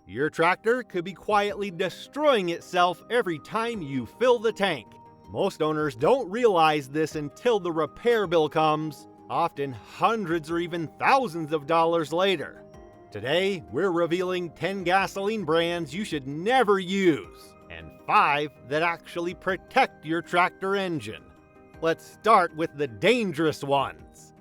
Your tractor could be quietly destroying itself every time you fill the tank. Most owners don't realize this until the repair bill comes, often hundreds or even thousands of dollars later. Today, we're revealing 10 gasoline brands you should never use, and 5 that actually protect your tractor engine. Let's start with the dangerous ones.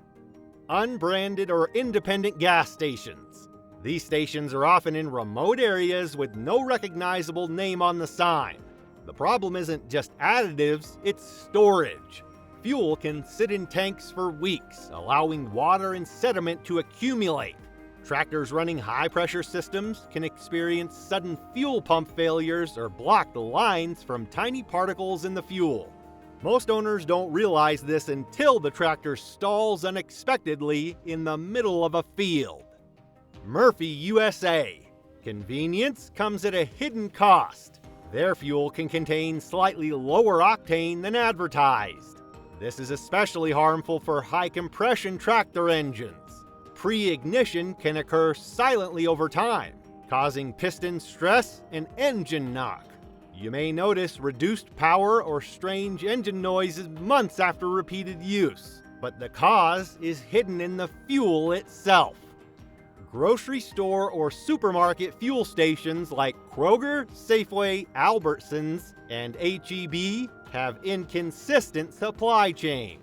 Unbranded or independent gas stations. These stations are often in remote areas with no recognizable name on the sign. The problem isn't just additives, it's storage. Fuel can sit in tanks for weeks, allowing water and sediment to accumulate. Tractors running high-pressure systems can experience sudden fuel pump failures or blocked lines from tiny particles in the fuel. Most owners don't realize this until the tractor stalls unexpectedly in the middle of a field. Murphy USA. Convenience comes at a hidden cost. Their fuel can contain slightly lower octane than advertised. This is especially harmful for high-compression tractor engines. Pre-ignition can occur silently over time, causing piston stress and engine knock. You may notice reduced power or strange engine noises months after repeated use, but the cause is hidden in the fuel itself. Grocery store or supermarket fuel stations like Kroger, Safeway, Albertsons, and H-E-B have inconsistent supply chains.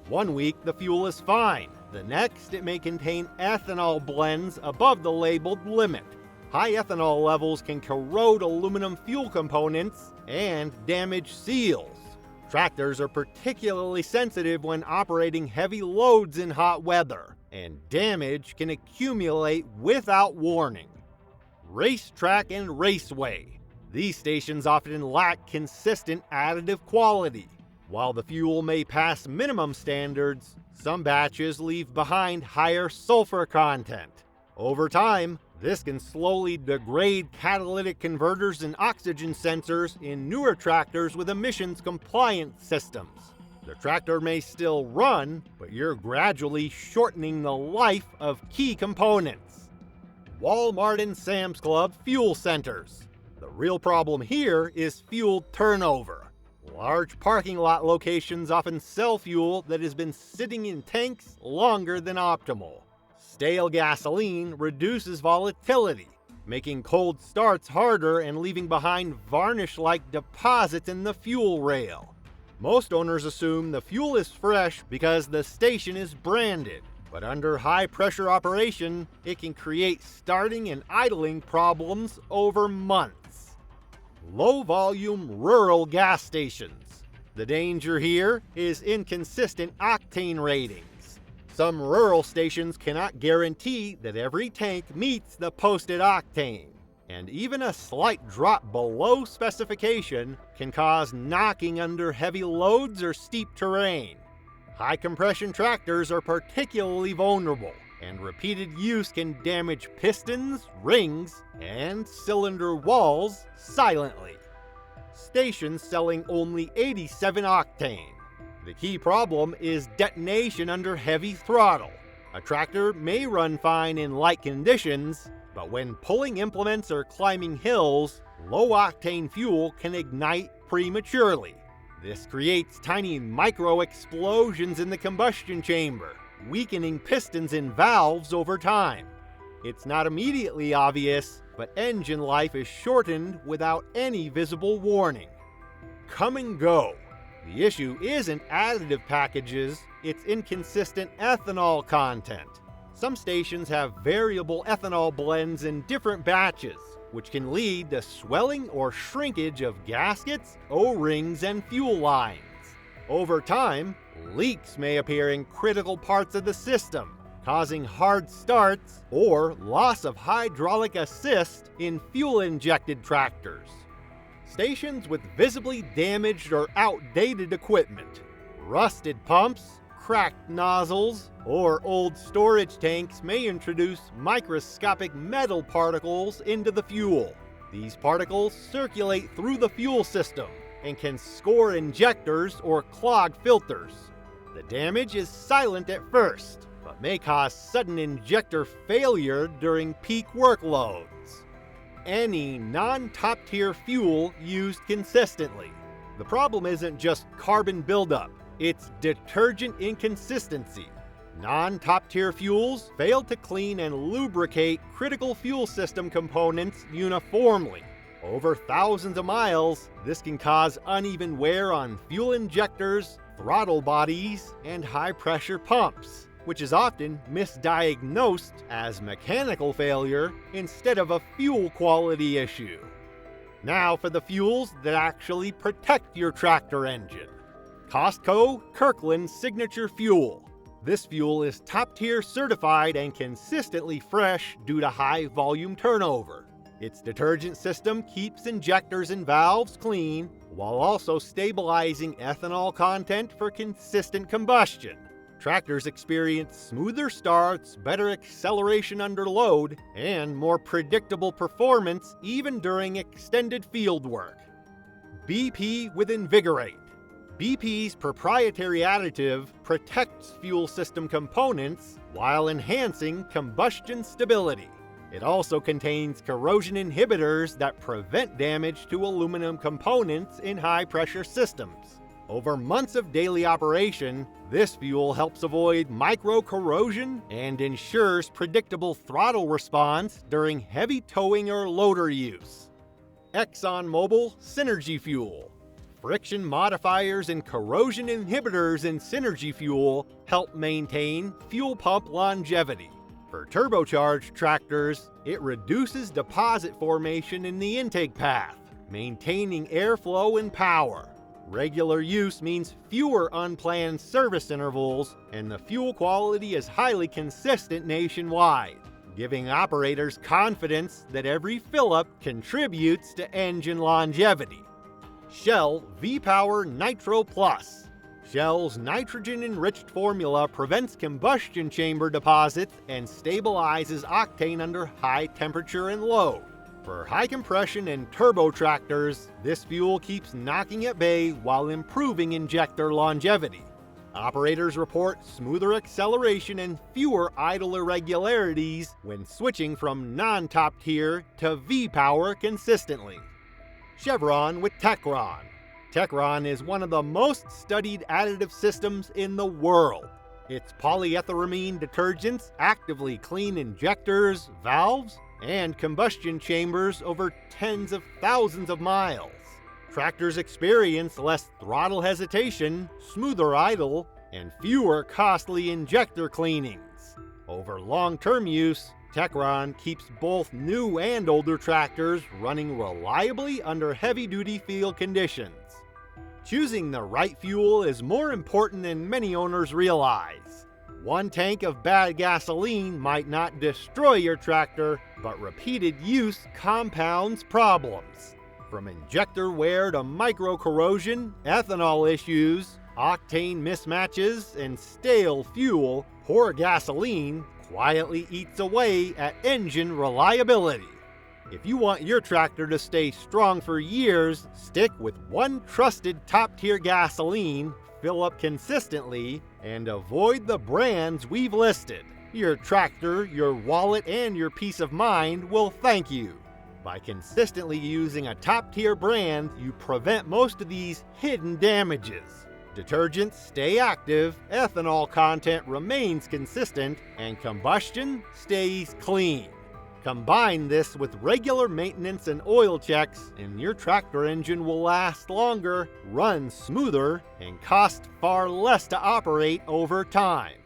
One week the fuel is fine, the next it may contain ethanol blends above the labeled limit. High ethanol levels can corrode aluminum fuel components and damage seals. Tractors are particularly sensitive when operating heavy loads in hot weather, and damage can accumulate without warning. Racetrack and raceway. These stations often lack consistent additive quality. While the fuel may pass minimum standards, some batches leave behind higher sulfur content. Over time, this can slowly degrade catalytic converters and oxygen sensors in newer tractors with emissions compliance systems. The tractor may still run, but you're gradually shortening the life of key components. Walmart and Sam's Club fuel centers. The real problem here is fuel turnover. Large parking lot locations often sell fuel that has been sitting in tanks longer than optimal. Stale gasoline reduces volatility, making cold starts harder and leaving behind varnish-like deposits in the fuel rail. Most owners assume the fuel is fresh because the station is branded, but under high-pressure operation, it can create starting and idling problems over months. Low-volume rural gas stations. The danger here is inconsistent octane ratings. Some rural stations cannot guarantee that every tank meets the posted octane, and even a slight drop below specification can cause knocking under heavy loads or steep terrain. High compression tractors are particularly vulnerable, and repeated use can damage pistons, rings, and cylinder walls silently. Stations selling only 87 octane. The key problem is detonation under heavy throttle. A tractor may run fine in light conditions, but when pulling implements or climbing hills, low-octane fuel can ignite prematurely. This creates tiny micro-explosions in the combustion chamber, weakening pistons and valves over time. It's not immediately obvious, but engine life is shortened without any visible warning. Come and go. The issue isn't additive packages, it's inconsistent ethanol content. Some stations have variable ethanol blends in different batches, which can lead to swelling or shrinkage of gaskets, O-rings, and fuel lines. Over time, leaks may appear in critical parts of the system, causing hard starts or loss of hydraulic assist in fuel-injected tractors. Stations with visibly damaged or outdated equipment, rusted pumps, cracked nozzles, or old storage tanks may introduce microscopic metal particles into the fuel. These particles circulate through the fuel system and can score injectors or clog filters. The damage is silent at first, but may cause sudden injector failure during peak workloads. any non-top tier fuel used consistently. The problem isn't just carbon buildup, it's detergent inconsistency. Non-top tier fuels fail to clean and lubricate critical fuel system components uniformly. Over thousands of miles, this can cause uneven wear on fuel injectors, throttle bodies, and high-pressure pumps, which is often misdiagnosed as mechanical failure instead of a fuel quality issue. Now for the fuels that actually protect your tractor engine. Costco Kirkland Signature Fuel. This fuel is top-tier certified and consistently fresh due to high volume turnover. Its detergent system keeps injectors and valves clean while also stabilizing ethanol content for consistent combustion. Tractors experience smoother starts, better acceleration under load, and more predictable performance even during extended field work. BP with Invigorate. BP's proprietary additive protects fuel system components while enhancing combustion stability. It also contains corrosion inhibitors that prevent damage to aluminum components in high-pressure systems. Over months of daily operation, this fuel helps avoid micro-corrosion and ensures predictable throttle response during heavy towing or loader use. ExxonMobil Synergy Fuel. Friction modifiers and corrosion inhibitors in Synergy Fuel help maintain fuel pump longevity. For turbocharged tractors, it reduces deposit formation in the intake path, maintaining airflow and power. Regular use means fewer unplanned service intervals, and the fuel quality is highly consistent nationwide, giving operators confidence that every fill-up contributes to engine longevity. Shell V-Power Nitro Plus. Shell's nitrogen-enriched formula prevents combustion chamber deposits and stabilizes octane under high temperature and load. For high compression and turbo tractors, this fuel keeps knocking at bay while improving injector longevity. Operators report smoother acceleration and fewer idle irregularities when switching from non-top tier to V-Power consistently. Chevron with Techron. Techron is one of the most studied additive systems in the world. Its polyethylamine detergents actively clean injectors, valves, and combustion chambers over tens of thousands of miles. Tractors experience less throttle hesitation, smoother idle, and fewer costly injector cleanings. Over long-term use, Techron keeps both new and older tractors running reliably under heavy-duty field conditions. Choosing the right fuel is more important than many owners realize. One tank of bad gasoline might not destroy your tractor, but repeated use compounds problems. From injector wear to micro-corrosion, ethanol issues, octane mismatches, and stale fuel, poor gasoline quietly eats away at engine reliability. If you want your tractor to stay strong for years, stick with one trusted top-tier gasoline, fill up consistently, and avoid the brands we've listed. Your tractor, your wallet, and your peace of mind will thank you. By consistently using a top-tier brand, you prevent most of these hidden damages. Detergents stay active, ethanol content remains consistent, and combustion stays clean. Combine this with regular maintenance and oil checks, and your tractor engine will last longer, run smoother, and cost far less to operate over time.